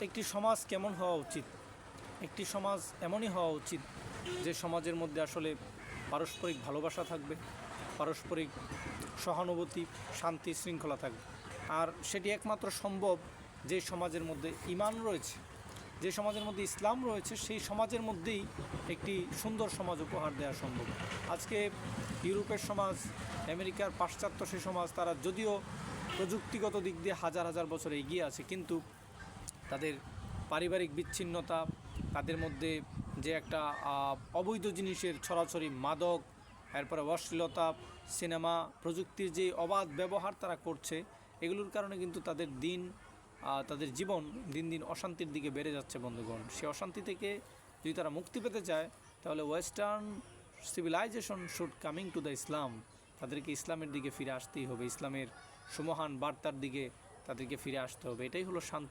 একটি সমাজ কেমন হওয়া উচিত? একটি সমাজ এমনই হওয়া উচিত যে সমাজের মধ্যে আসলে পারস্পরিক ভালোবাসা থাকবে, পারস্পরিক সহানুভূতি, শান্তি, শৃঙ্খলা থাকবে। আর সেটি একমাত্র সম্ভব যে সমাজের মধ্যে ঈমান রয়েছে, যে সমাজের মধ্যে ইসলাম রয়েছে, সেই সমাজের মধ্যেই একটি সুন্দর সমাজ উপহার দেওয়া সম্ভব। আজকে ইউরোপের সমাজ, আমেরিকার পাশ্চাত্য সে সমাজ, তারা যদিও প্রযুক্তিগত দিক দিয়ে হাজার হাজার বছর এগিয়ে আছে, কিন্তু তাদের পারিবারিক বিচ্ছিন্নতা, তাদের মধ্যে যে একটা অবৈধ জিনিসের ছড়াছড়ি, মাদক, এরপরে অশ্লীলতা, সিনেমা, প্রযুক্তির যে অবাধ ব্যবহার তারা করছে, এগুলোর কারণে কিন্তু তাদের জীবন দিন দিন অশান্তির দিকে বেড়ে যাচ্ছে বন্ধুগণ। সে অশান্তি থেকে যদি তারা মুক্তি পেতে চায়, তাহলে western civilisation should coming to the Islam. তাদেরকে ইসলামের দিকে ফিরে আসতেই হবে, ইসলামের সুমহান বার্তার দিকে তাদেরকে ফিরে আসতে হবে। এটাই হলো শান্তি।